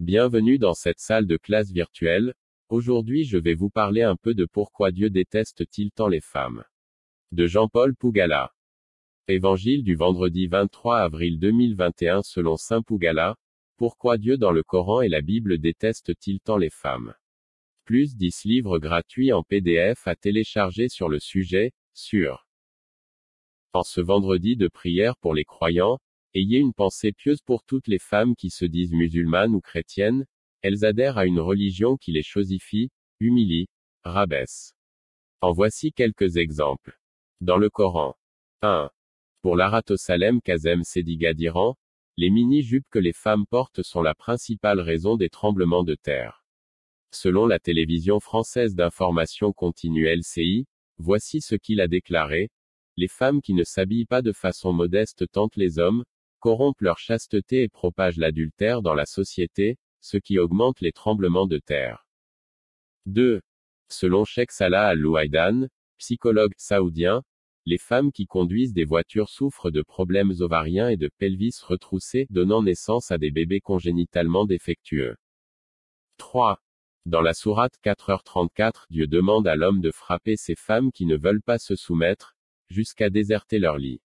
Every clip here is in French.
Bienvenue dans cette salle de classe virtuelle. Aujourd'hui je vais vous parler un peu de pourquoi Dieu déteste-t-il tant les femmes. De Jean-Paul Pougala. Évangile du vendredi 23 avril 2021 selon saint Pougala. Pourquoi Dieu dans le Coran et la Bible déteste-t-il tant les femmes? Plus 10 livres gratuits en PDF à télécharger sur le sujet, sur. En ce vendredi de prière pour les croyants, ayez une pensée pieuse pour toutes les femmes qui se disent musulmanes ou chrétiennes, elles adhèrent à une religion qui les chosifie, humilie, rabaisse. En voici quelques exemples. Dans le Coran. 1. Pour l'Aratosalem Kazem Sediga d'Iran, les mini-jupes que les femmes portent sont la principale raison des tremblements de terre. Selon la télévision française d'information continue LCI, voici ce qu'il a déclaré. Les femmes qui ne s'habillent pas de façon modeste tentent les hommes, corrompent leur chasteté et propagent l'adultère dans la société, ce qui augmente les tremblements de terre. 2. Selon Sheikh Salah Al-Louaidan, psychologue saoudien, les femmes qui conduisent des voitures souffrent de problèmes ovariens et de pelvis retroussé, donnant naissance à des bébés congénitalement défectueux. 3. Dans la sourate 4h34, Dieu demande à l'homme de frapper ces femmes qui ne veulent pas se soumettre, jusqu'à déserter leur lit.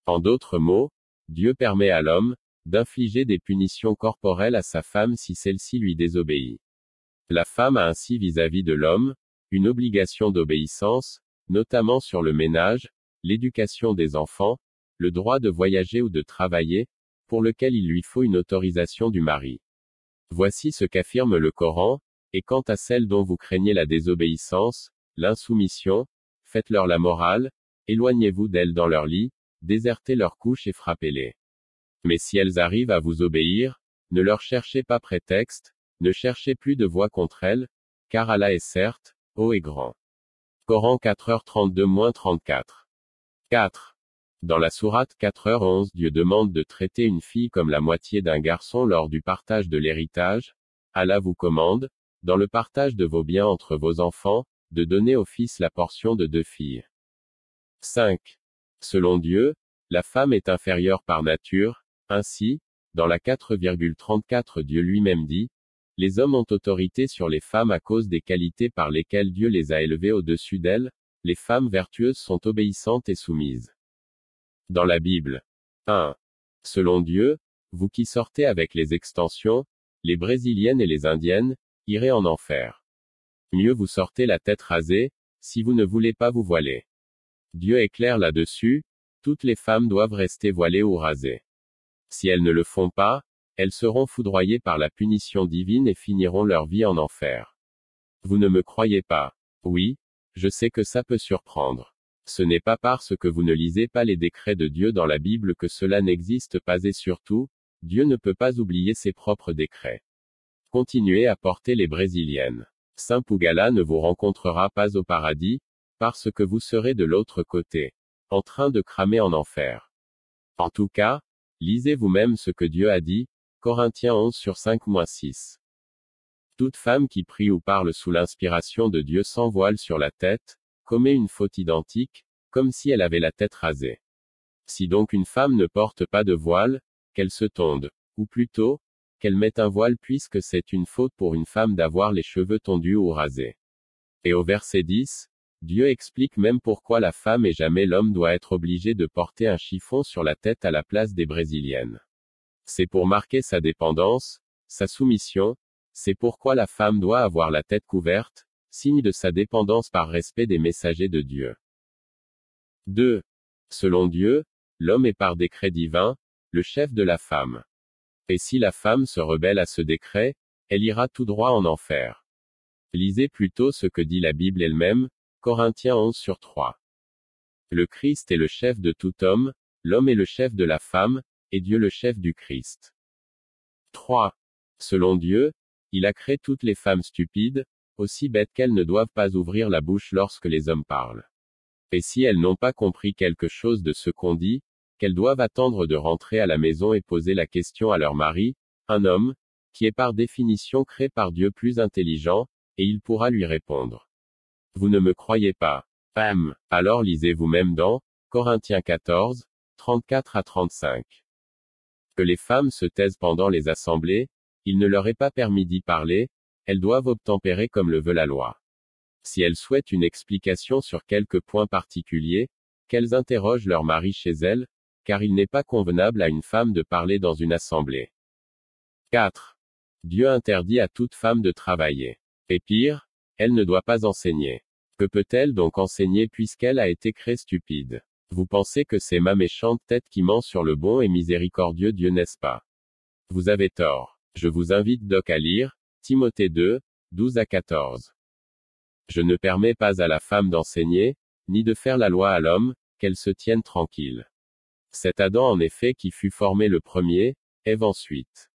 En d'autres mots, Dieu permet à l'homme d'infliger des punitions corporelles à sa femme si celle-ci lui désobéit. La femme a ainsi vis-à-vis de l'homme une obligation d'obéissance, notamment sur le ménage, l'éducation des enfants, le droit de voyager ou de travailler, pour lequel il lui faut une autorisation du mari. Voici ce qu'affirme le Coran, et quant à celles dont vous craignez la désobéissance, l'insoumission, faites-leur la morale, éloignez-vous d'elles dans leur lit, désertez leur couche et frappez-les. Mais si elles arrivent à vous obéir, ne leur cherchez pas prétexte, ne cherchez plus de voix contre elles, car Allah est certes, haut et grand. Coran 4h32-34. 4. Dans la sourate 4h11, Dieu demande de traiter une fille comme la moitié d'un garçon lors du partage de l'héritage. Allah vous commande, dans le partage de vos biens entre vos enfants, de donner au fils la portion de 2 filles. 5. Selon Dieu, la femme est inférieure par nature, ainsi, dans la 4,34 Dieu lui-même dit, les hommes ont autorité sur les femmes à cause des qualités par lesquelles Dieu les a élevées au-dessus d'elles, les femmes vertueuses sont obéissantes et soumises. Dans la Bible. 1. Selon Dieu, vous qui sortez avec les extensions, les brésiliennes et les indiennes, irez en enfer. Mieux vous sortez la tête rasée, si vous ne voulez pas vous voiler. Dieu est clair là-dessus, toutes les femmes doivent rester voilées ou rasées. Si elles ne le font pas, elles seront foudroyées par la punition divine et finiront leur vie en enfer. Vous ne me croyez pas? Oui, je sais que ça peut surprendre. Ce n'est pas parce que vous ne lisez pas les décrets de Dieu dans la Bible que cela n'existe pas et surtout, Dieu ne peut pas oublier ses propres décrets. Continuez à porter les brésiliennes. Saint Pougala ne vous rencontrera pas au paradis, parce que vous serez de l'autre côté, en train de cramer en enfer. En tout cas, lisez vous-même ce que Dieu a dit, Corinthiens 11/5-6. Toute femme qui prie ou parle sous l'inspiration de Dieu sans voile sur la tête, commet une faute identique, comme si elle avait la tête rasée. Si donc une femme ne porte pas de voile, qu'elle se tonde, ou plutôt, qu'elle mette un voile puisque c'est une faute pour une femme d'avoir les cheveux tondus ou rasés. Et au verset 10, Dieu explique même pourquoi la femme et jamais l'homme doit être obligé de porter un chiffon sur la tête à la place des brésiliennes. C'est pour marquer sa dépendance, sa soumission, c'est pourquoi la femme doit avoir la tête couverte, signe de sa dépendance par respect des messagers de Dieu. 2. Selon Dieu, l'homme est par décret divin, le chef de la femme. Et si la femme se rebelle à ce décret, elle ira tout droit en enfer. Lisez plutôt ce que dit la Bible elle-même, Corinthiens 11/3. Le Christ est le chef de tout homme, l'homme est le chef de la femme, et Dieu le chef du Christ. 3. Selon Dieu, il a créé toutes les femmes stupides, aussi bêtes qu'elles ne doivent pas ouvrir la bouche lorsque les hommes parlent. Et si elles n'ont pas compris quelque chose de ce qu'on dit, qu'elles doivent attendre de rentrer à la maison et poser la question à leur mari, un homme, qui est par définition créé par Dieu plus intelligent, et il pourra lui répondre. Vous ne me croyez pas? Alors lisez vous-même dans Corinthiens 14, 34-35. Que les femmes se taisent pendant les assemblées, il ne leur est pas permis d'y parler, elles doivent obtempérer comme le veut la loi. Si elles souhaitent une explication sur quelque point particulier, qu'elles interrogent leur mari chez elles, car il n'est pas convenable à une femme de parler dans une assemblée. 4. Dieu interdit à toute femme de travailler. Et pire, elle ne doit pas enseigner. Que peut-elle donc enseigner puisqu'elle a été créée stupide? Vous pensez que c'est ma méchante tête qui ment sur le bon et miséricordieux Dieu, n'est-ce pas? Vous avez tort. Je vous invite donc à lire, Timothée 2, 12 à 14. Je ne permets pas à la femme d'enseigner, ni de faire la loi à l'homme, qu'elle se tienne tranquille. C'est Adam en effet qui fut formé le premier, Ève ensuite.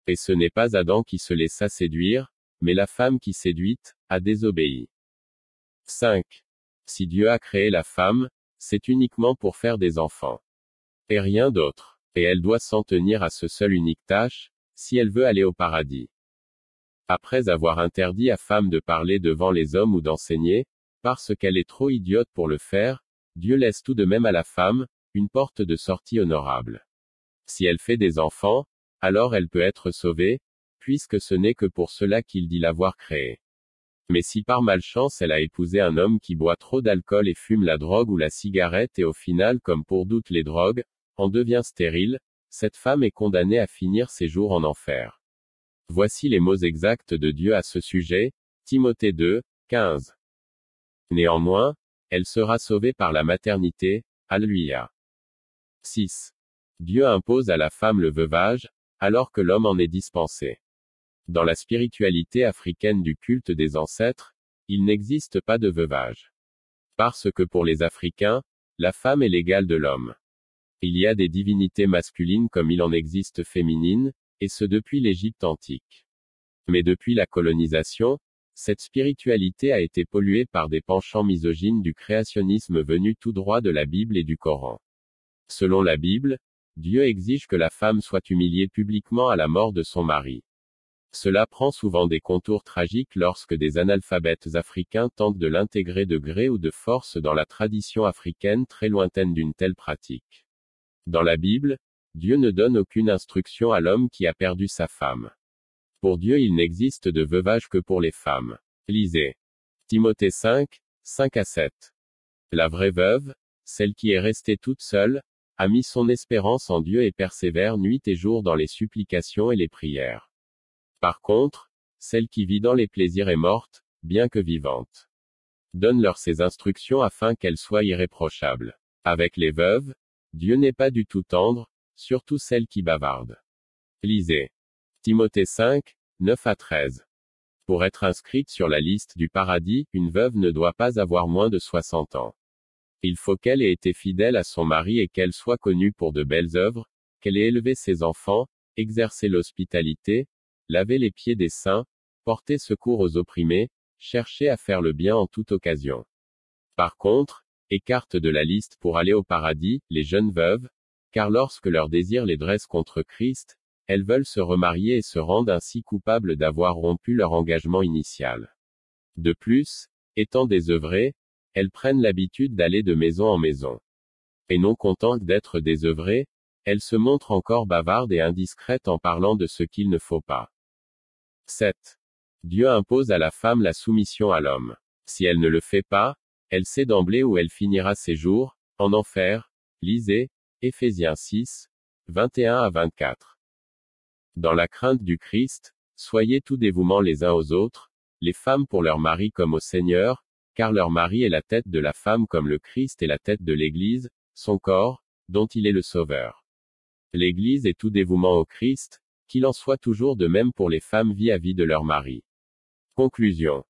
Et ce n'est pas Adam qui se laissa séduire, mais la femme qui séduite, a désobéi. 5. Si Dieu a créé la femme, c'est uniquement pour faire des enfants. Et rien d'autre. Et elle doit s'en tenir à ce seul unique tâche, si elle veut aller au paradis. Après avoir interdit à femme de parler devant les hommes ou d'enseigner, parce qu'elle est trop idiote pour le faire, Dieu laisse tout de même à la femme, une porte de sortie honorable. Si elle fait des enfants, alors elle peut être sauvée, puisque ce n'est que pour cela qu'il dit l'avoir créée. Mais si par malchance elle a épousé un homme qui boit trop d'alcool et fume la drogue ou la cigarette et au final comme pour toutes les drogues, en devient stérile, cette femme est condamnée à finir ses jours en enfer. Voici les mots exacts de Dieu à ce sujet, Timothée 2, 15. Néanmoins, elle sera sauvée par la maternité, Alléluia. 6. Dieu impose à la femme le veuvage, alors que l'homme en est dispensé. Dans la spiritualité africaine du culte des ancêtres, il n'existe pas de veuvage. Parce que pour les Africains, la femme est l'égale de l'homme. Il y a des divinités masculines comme il en existe féminines, et ce depuis l'Égypte antique. Mais depuis la colonisation, cette spiritualité a été polluée par des penchants misogynes du créationnisme venu tout droit de la Bible et du Coran. Selon la Bible, Dieu exige que la femme soit humiliée publiquement à la mort de son mari. Cela prend souvent des contours tragiques lorsque des analphabètes africains tentent de l'intégrer de gré ou de force dans la tradition africaine très lointaine d'une telle pratique. Dans la Bible, Dieu ne donne aucune instruction à l'homme qui a perdu sa femme. Pour Dieu il n'existe de veuvage que pour les femmes. Lisez. Timothée 5, 5 à 7. La vraie veuve, celle qui est restée toute seule, a mis son espérance en Dieu et persévère nuit et jour dans les supplications et les prières. Par contre, celle qui vit dans les plaisirs est morte, bien que vivante. Donne-leur ses instructions afin qu'elles soient irréprochables. Avec les veuves, Dieu n'est pas du tout tendre, surtout celles qui bavardent. Lisez. Timothée 5, 9 à 13. Pour être inscrite sur la liste du paradis, une veuve ne doit pas avoir moins de 60 ans. Il faut qu'elle ait été fidèle à son mari et qu'elle soit connue pour de belles œuvres, qu'elle ait élevé ses enfants, exercé l'hospitalité, lavé les pieds des saints, porté secours aux opprimés, cherché à faire le bien en toute occasion. Par contre, écarte de la liste pour aller au paradis, les jeunes veuves, car lorsque leur désir les dresse contre Christ, elles veulent se remarier et se rendent ainsi coupables d'avoir rompu leur engagement initial. De plus, étant désœuvrées, elles prennent l'habitude d'aller de maison en maison. Et non contentes d'être désœuvrées, elles se montrent encore bavardes et indiscrètes en parlant de ce qu'il ne faut pas. 7. Dieu impose à la femme la soumission à l'homme. Si elle ne le fait pas, elle sait d'emblée où elle finira ses jours, en enfer. Lisez, Éphésiens 6, 21 à 24. Dans la crainte du Christ, soyez tout dévouement les uns aux autres, les femmes pour leur mari comme au Seigneur, car leur mari est la tête de la femme comme le Christ est la tête de l'Église, son corps, dont il est le Sauveur. L'Église est tout dévouement au Christ, qu'il en soit toujours de même pour les femmes vis-à-vis de leur mari. Conclusion.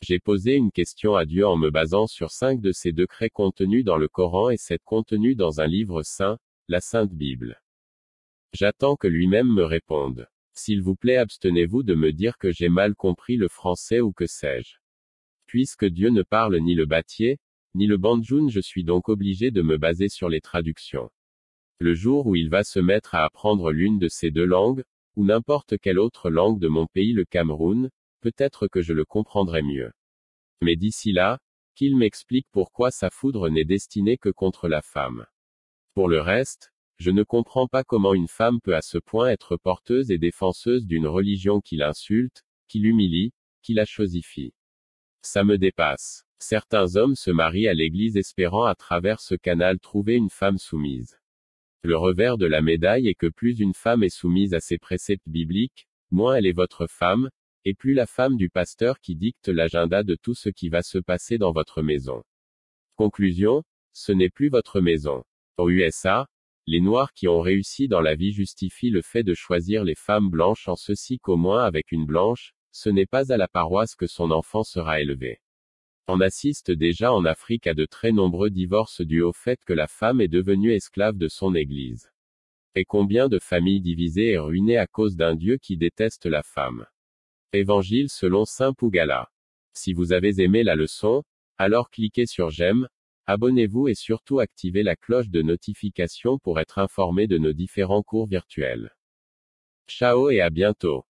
J'ai posé une question à Dieu en me basant sur 5 de ses décrets contenus dans le Coran et 7 contenus dans un livre saint, la Sainte Bible. J'attends que lui-même me réponde. S'il vous plaît, abstenez-vous de me dire que j'ai mal compris le français ou que sais-je. Puisque Dieu ne parle ni le batié, ni le bandjoun, je suis donc obligé de me baser sur les traductions. Le jour où il va se mettre à apprendre l'une de ces deux langues, ou n'importe quelle autre langue de mon pays, le Cameroun, peut-être que je le comprendrai mieux. Mais d'ici là, qu'il m'explique pourquoi sa foudre n'est destinée que contre la femme. Pour le reste, Je ne comprends pas comment une femme peut à ce point être porteuse et défenseuse d'une religion qui l'insulte, qui l'humilie, qui la chosifie. Ça me dépasse. Certains hommes se marient à l'église espérant à travers ce canal trouver une femme soumise. Le revers de la médaille est que plus une femme est soumise à ses préceptes bibliques, moins elle est votre femme, et plus la femme du pasteur qui dicte l'agenda de tout ce qui va se passer dans votre maison. Conclusion, ce n'est plus votre maison. Aux USA, les Noirs qui ont réussi dans la vie justifient le fait de choisir les femmes blanches en ceci qu'au moins avec une blanche, ce n'est pas à la paroisse que son enfant sera élevé. On assiste déjà en Afrique à de très nombreux divorces dus au fait que la femme est devenue esclave de son église. Et combien de familles divisées et ruinées à cause d'un Dieu qui déteste la femme. Évangile selon saint Pougala. Si vous avez aimé la leçon, alors cliquez sur j'aime, abonnez-vous et surtout activez la cloche de notification pour être informé de nos différents cours virtuels. Ciao et à bientôt.